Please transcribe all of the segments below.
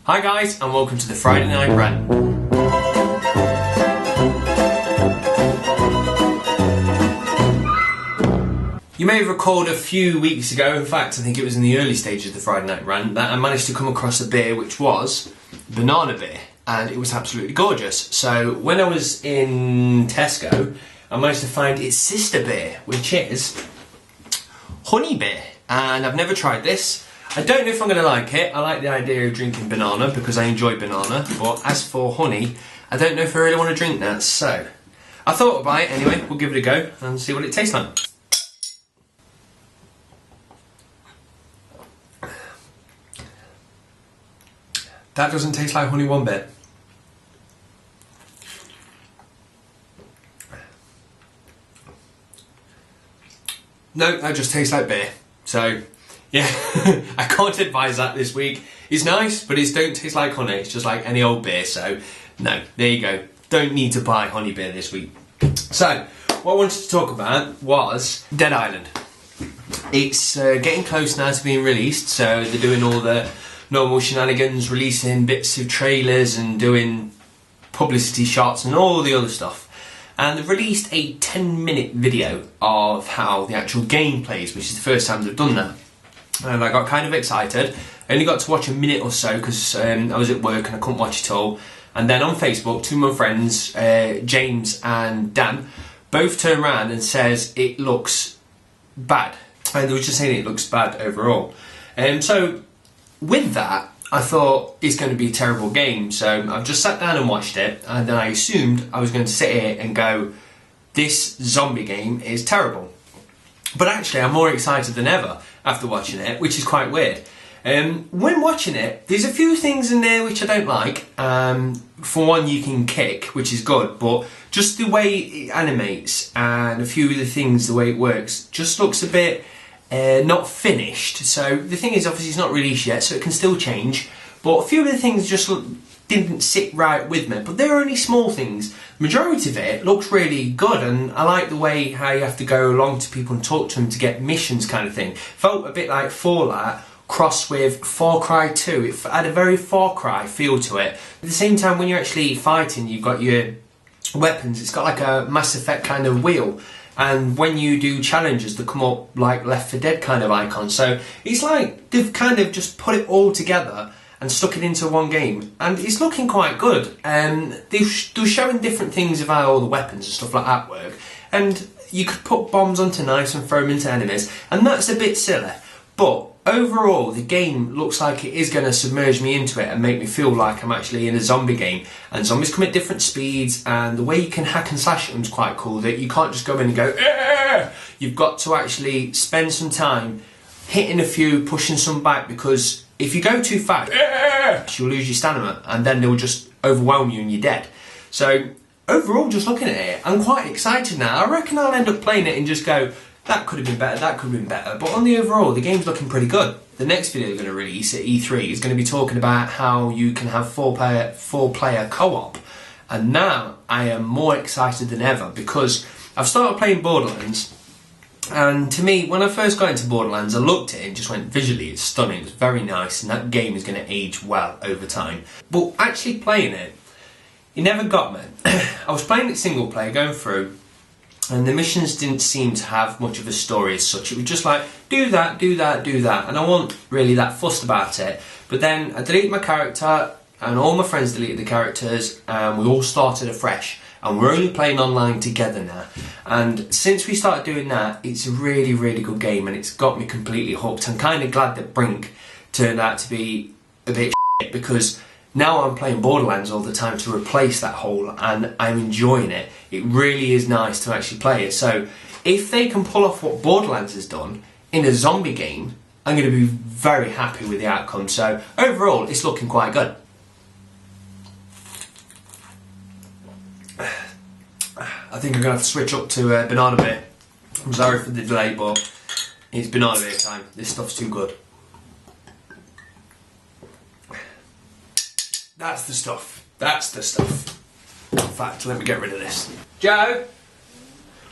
Hi guys, and welcome to the Friday Night Rant. You may have recalled a few weeks ago, in fact I think it was in the early stages of the Friday Night Rant, that I managed to come across a beer which was banana beer, and it was absolutely gorgeous. So when I was in Tesco, I managed to find its sister beer, which is honey beer, and I've never tried this. I don't know if I'm going to like it. I like the idea of drinking banana because I enjoy banana, but as for honey, I don't know if I really want to drink that, so I thought I'd buy it anyway. We'll give it a go and see what it tastes like. That doesn't taste like honey one bit. No, that just tastes like beer. So, yeah, I can't advise that this week. It's nice, but it don't taste like honey. It's just like any old beer. So, no, there you go. Don't need to buy honey beer this week. So, what I wanted to talk about was Dead Island. It's getting close now to being released. So, they're doing all the normal shenanigans, releasing bits of trailers and doing publicity shots and all the other stuff. And they've released a 10-minute video of how the actual game plays, which is the first time they've done that. And I got kind of excited. I only got to watch a minute or so because I was at work and I couldn't watch it all. And then on Facebook, two of my friends, James and Dan, both turned around and says it looks bad. And they were just saying it looks bad overall. So with that, I thought it's going to be a terrible game, so I've just sat down and watched it, and then I assumed I was going to sit here and go, this zombie game is terrible. But actually I'm more excited than ever after watching it, which is quite weird. When watching it, there's a few things in there which I don't like. For one, you can kick, which is good, but just the way it animates and a few of the things, the way it works, just looks a bit not finished. So the thing is, obviously it's not released yet, so it can still change, but a few of the things just didn't sit right with me, but they're only small things. Majority of it looks really good, and I like the way how you have to go along to people and talk to them to get missions kind of thing. Felt a bit like Fallout crossed with Far Cry 2. It had a very Far Cry feel to it. At the same time, when you're actually fighting, you've got your weapons, it's got like a Mass Effect kind of wheel. And when you do challenges, they come up like Left 4 Dead kind of icons. So it's like they've kind of just put it all together and stuck it into one game. And it's looking quite good. They're showing different things of how all the weapons and stuff like that work. And you could put bombs onto knives and throw them into enemies. And that's a bit silly. But overall, the game looks like it is going to submerge me into it and make me feel like I'm actually in a zombie game. And zombies come at different speeds, and the way you can hack and slash them is quite cool, that you can't just go in and go, "Arr!" You've got to actually spend some time hitting a few, pushing some back, because if you go too fast, "Arr!" you'll lose your stamina, and then they'll just overwhelm you and you're dead. So overall, just looking at it, I'm quite excited now. I reckon I'll end up playing it and just go, that could have been better, that could have been better. But on the overall, the game's looking pretty good. The next video they're going to release at E3 is going to be talking about how you can have four-player co-op. And now I am more excited than ever because I've started playing Borderlands. And to me, when I first got into Borderlands, I looked at it and just went, visually, it's stunning, it's very nice, and that game is going to age well over time. But actually playing it, it never got me. I was playing it single player, going through, and the missions didn't seem to have much of a story as such. It was just like, do that, do that, do that. And I wasn't really that fussed about it. But then I deleted my character, and all my friends deleted the characters, and we all started afresh. And we're only playing online together now. And since we started doing that, it's a really, really good game, and it's got me completely hooked. I'm kind of glad that Brink turned out to be a bit shit, because now I'm playing Borderlands all the time to replace that hole, and I'm enjoying it. It really is nice to actually play it. So if they can pull off what Borderlands has done in a zombie game, I'm going to be very happy with the outcome. So overall, it's looking quite good. I think I'm going to have to switch up to banana beer. I'm sorry for the delay, but it's banana beer time. This stuff's too good. That's the stuff. That's the stuff. In fact, let me get rid of this. Joe,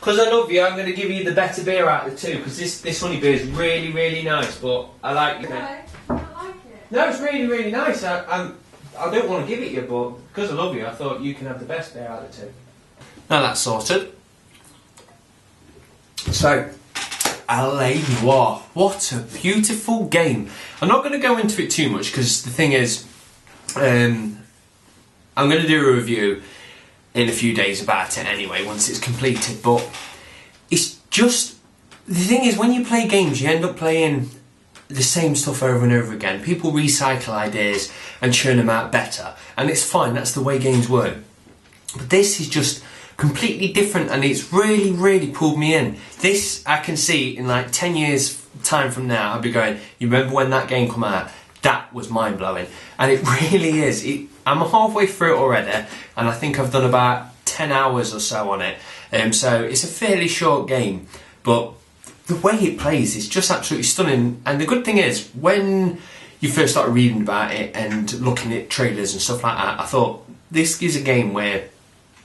because I love you, I'm going to give you the better beer out of the two, because this honey beer is really, really nice, but I like it. No, I don't like it. No, it's really, really nice. I don't want to give it you, but because I love you, I thought you can have the best beer out of the two. Now that's sorted. So, L.A Noire. What a beautiful game. I'm not going to go into it too much because the thing is, I'm going to do a review in a few days about it anyway, once it's completed. But it's just, the thing is, when you play games, you end up playing the same stuff over and over again. People recycle ideas and churn them out better, and it's fine, that's the way games work. But this is just completely different, and it's really, really pulled me in. This, I can see in like 10 years time from now, I'll be going, you remember when that game came out? That was mind-blowing. And it really is. I'm halfway through it already, and I think I've done about 10 hours or so on it. So it's a fairly short game, but the way it plays is just absolutely stunning. And the good thing is, when you first started reading about it and looking at trailers and stuff like that, I thought, this is a game where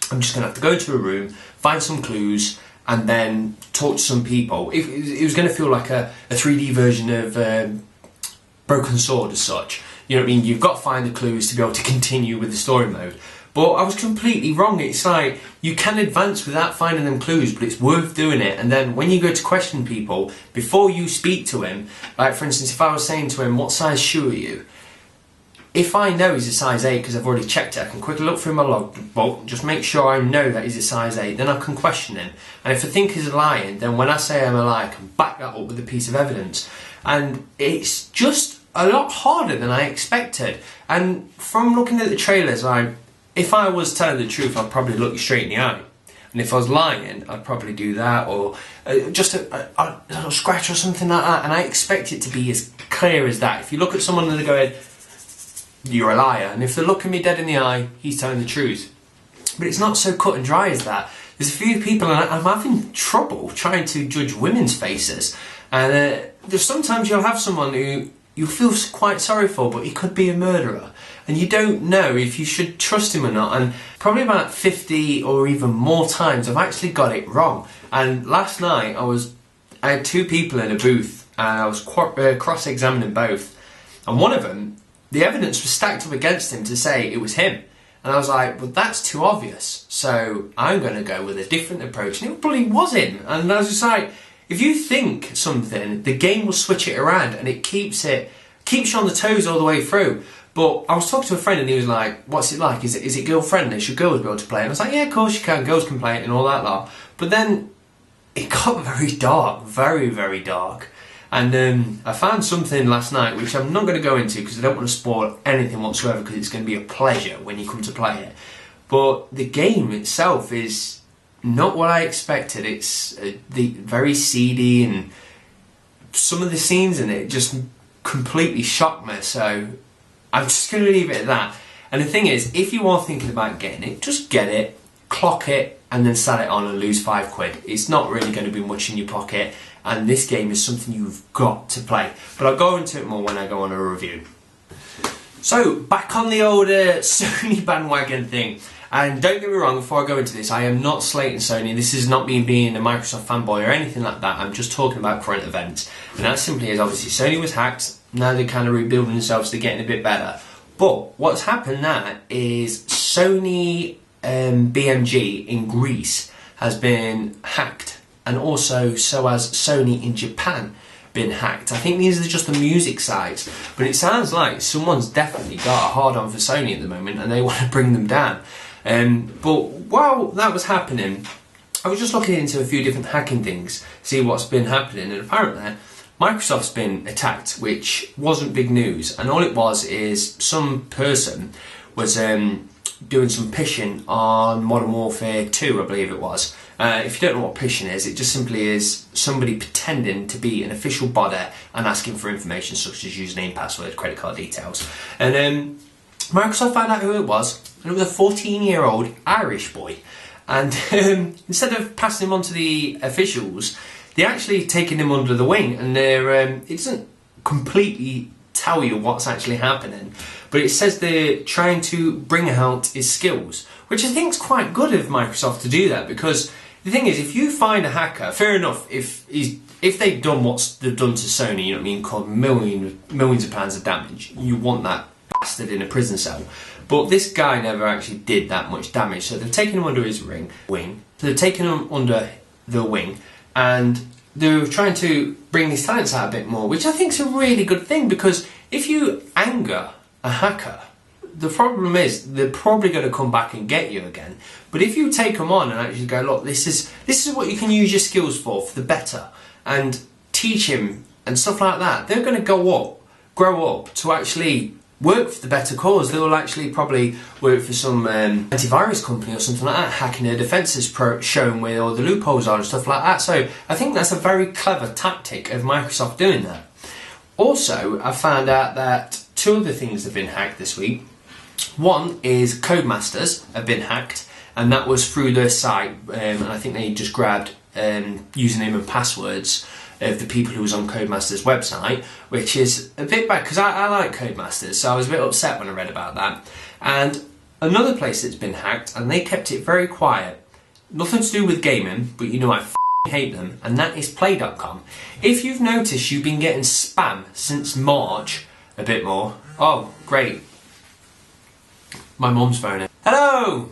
I'm just going to have to go to a room, find some clues, and then talk to some people. It was going to feel like a 3D version of Broken Sword as such. You know what I mean? You've got to find the clues to be able to continue with the story mode. But I was completely wrong. It's like, you can advance without finding them clues, but it's worth doing it. And then when you go to question people, before you speak to him, like for instance, if I was saying to him, what size shoe are you? If I know he's a size 8 because I've already checked it, I can quickly look through my logbook, just make sure I know that he's a size 8, then I can question him. And if I think he's lying, then when I say I'm a liar, I can back that up with a piece of evidence. And it's just a lot harder than I expected. And from looking at the trailers, if I was telling the truth, I'd probably look you straight in the eye. And if I was lying, I'd probably do that, or just a little scratch or something like that. And I expect it to be as clear as that. If you look at someone and they go, you're a liar, and if they're looking me dead in the eye, he's telling the truth. But it's not so cut and dry as that. There's a few people, and I'm having trouble trying to judge women's faces. And there's sometimes you'll have someone who you feel quite sorry for, but he could be a murderer, and you don't know if you should trust him or not. And probably about 50 or even more times I've actually got it wrong. And last night I had two people in a booth, and I was cross-examining both, and one of them, the evidence was stacked up against him to say it was him. And I was like, well, that's too obvious, so I'm going to go with a different approach. And it probably was him. And I was just like, if you think something, the game will switch it around, and it keeps you on the toes all the way through. But I was talking to a friend, and he was like, what's it like? Is it girl-friendly? Should girls be able to play? And I was like, yeah, of course you can. Girls can play it and all that lot. But then it got very dark, very, very dark. And I found something last night which I'm not going to go into because I don't want to spoil anything whatsoever, because it's going to be a pleasure when you come to play it. But the game itself is not what I expected. It's very seedy, and some of the scenes in it just completely shocked me. So I'm just going to leave it at that. And the thing is, if you are thinking about getting it, just get it, clock it, and then sell it on and lose £5. It's not really going to be much in your pocket. And this game is something you've got to play. But I'll go into it more when I go on a review. So, back on the old Sony bandwagon thing. And don't get me wrong, before I go into this, I am not slating Sony. This is not me being a Microsoft fanboy or anything like that. I'm just talking about current events. And that simply is, obviously, Sony was hacked. Now they're kind of rebuilding themselves, they're getting a bit better. But what's happened now is Sony BMG in Greece has been hacked. And also, so has Sony in Japan been hacked. I think these are just the music sides, but it sounds like someone's definitely got a hard on for Sony at the moment, and they want to bring them down. But while that was happening, I was just looking into a few different hacking things, see what's been happening, and apparently Microsoft's been attacked, which wasn't big news. And all it was is some person was doing some phishing on Modern Warfare 2, I believe it was. If you don't know what phishing is, it just simply is somebody pretending to be an official body and asking for information such as username, password, credit card details. And Microsoft found out who it was, and it was a 14-year-old Irish boy. And instead of passing him on to the officials, they actually taken him under the wing, and it doesn't completely tell you what's actually happening, but it says they're trying to bring out his skills, which I think is quite good of Microsoft to do that, because the thing is, if you find a hacker, fair enough, if they've done what they've done to Sony, you know what I mean, caused millions of pounds of damage, you want that bastard in a prison cell. But this guy never actually did that much damage, so they've taken him under his wing. So they've taken him under the wing, and they're trying to bring his talents out a bit more, which I think is a really good thing, because if you anger a hacker, the problem is they're probably going to come back and get you again. But if you take them on and actually go, look, this is what you can use your skills for the better, and teach him and stuff like that, they're going to grow up to actually work for the better cause. They will actually probably work for some antivirus company or something like that, hacking their defences, showing where all the loopholes are and stuff like that. So I think that's a very clever tactic of Microsoft doing that. Also, I found out that 2 other things have been hacked this week. One is Codemasters have been hacked, and that was through their site, and I think they just grabbed username and passwords of the people who was on Codemasters' website, which is a bit bad, because I like Codemasters, so I was a bit upset when I read about that. And another place that's been hacked, and they kept it very quiet, nothing to do with gaming, but you know I hate them, and that is Play.com. If you've noticed, you've been getting spam since March, a bit more. Oh, great. My mum's phoning. Hello!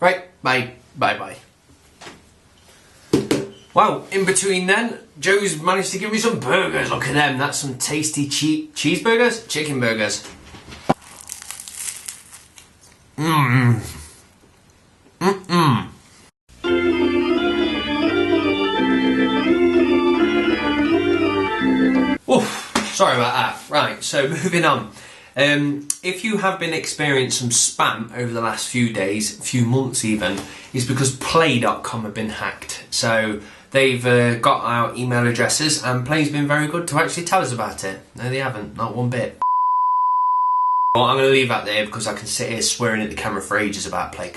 Right, bye. Wow, in between then, Joe's managed to give me some burgers. Look at them, that's some tasty cheeseburgers? Chicken burgers. Oof, sorry about that. Right, so moving on. If you have been experiencing some spam over the last few days, few months even, it's because Play.com have been hacked. So they've got our email addresses, and Play's been very good to actually tell us about it. No, they haven't, not one bit. Well, I'm going to leave that there because I can sit here swearing at the camera for ages about Play.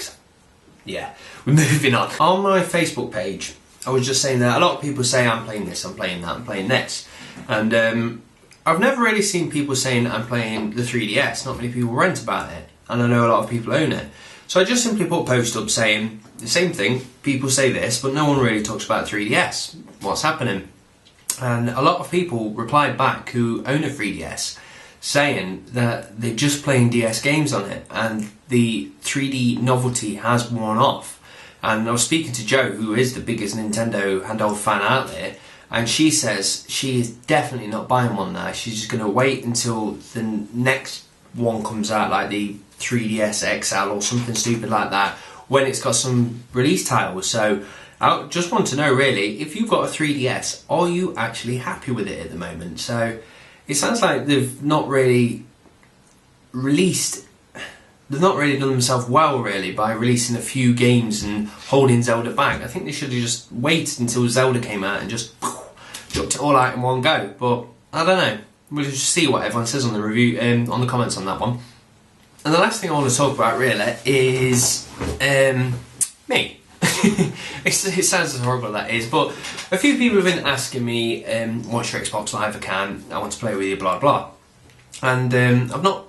Yeah, we're moving on. On my Facebook page, I was just saying that a lot of people say I'm playing this, I'm playing that, I'm playing this. And I've never really seen people saying I'm playing the 3DS. Not many people rant about it, and I know a lot of people own it. So I just simply put a post up saying the same thing. People say this, but no one really talks about 3DS. What's happening? And a lot of people replied back who own a 3DS, saying that they're just playing DS games on it, and the 3D novelty has worn off. And I was speaking to Jo, who is the biggest Nintendo handheld fan out there, and she says she is definitely not buying one now. She's just going to wait until the next one comes out, like the 3DS XL or something stupid like that, when it's got some release titles. So I just want to know, really, if you've got a 3DS, are you actually happy with it at the moment? So it sounds like they've not really done themselves well, really, by releasing a few games and holding Zelda back. I think they should have just waited until Zelda came out and just chucked it all out in one go. But I don't know. We'll just see what everyone says on the review, on the comments on that one. And the last thing I want to talk about, really, is me. It sounds as horrible as that is, but a few people have been asking me, what's your Xbox Live account? I want to play with you, blah blah. And I've not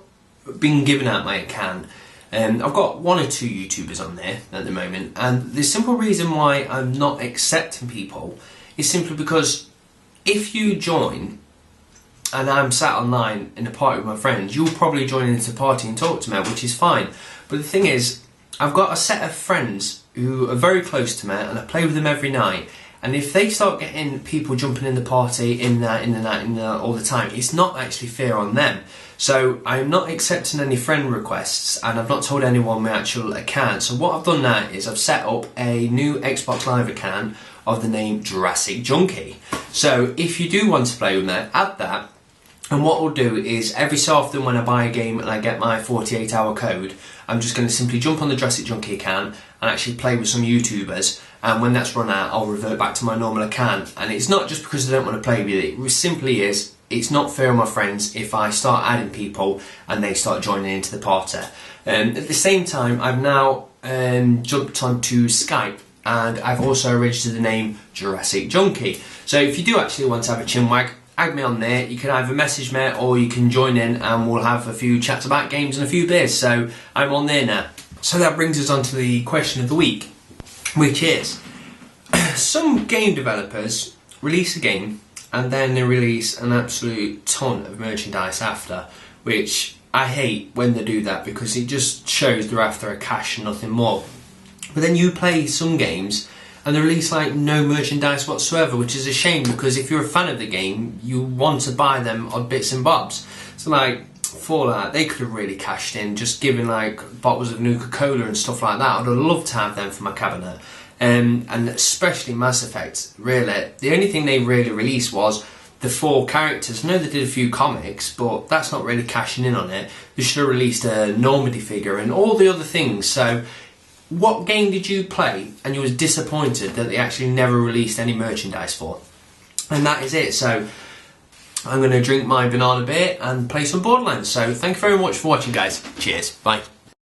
been giving out my account. I've got 1 or 2 YouTubers on there at the moment, and the simple reason why I'm not accepting people is simply because if you join and I'm sat online in a party with my friends, you'll probably join into the party and talk to me, which is fine. But the thing is, I've got a set of friends who are very close to me, and I play with them every night. And if they start getting people jumping in the party, in that, all the time, it's not actually fair on them. So I'm not accepting any friend requests, and I've not told anyone my actual account. So what I've done now is I've set up a new Xbox Live account of the name Jurassic Junkie. So if you do want to play with me, add that. And what we'll do is every so often when I buy a game and I get my 48-hour code, I'm just going to simply jump on the Jurassic Junkie account and actually play with some YouTubers. And when that's run out, I'll revert back to my normal account. And it's not just because I don't want to play with it. It simply is, it's not fair on my friends if I start adding people and they start joining into the party. At the same time, I've now jumped onto Skype, and I've also registered the name Jurassic Junkie. So if you do actually want to have a chinwag, add me on there. You can either message me or you can join in and we'll have a few chats about games and a few beers. So I'm on there now. So that brings us on to the question of the week, which is, some game developers release a game and then they release an absolute ton of merchandise after, which I hate when they do that because it just shows they're after a cash and nothing more. But then you play some games and they release like no merchandise whatsoever, which is a shame because if you're a fan of the game, you want to buy them odd bits and bobs. So like Fallout, they could have really cashed in, just giving like bottles of Nuka-Cola and stuff like that. I'd have loved to have them for my cabinet. And especially Mass Effect, really. The only thing they really released was the 4 characters. I know they did a few comics, but that's not really cashing in on it. They should have released a Normandy figure and all the other things. So what game did you play and you was disappointed that they actually never released any merchandise for? And that is it. So I'm going to drink my banana beer and play some Borderlands. So thank you very much for watching, guys. Cheers. Bye.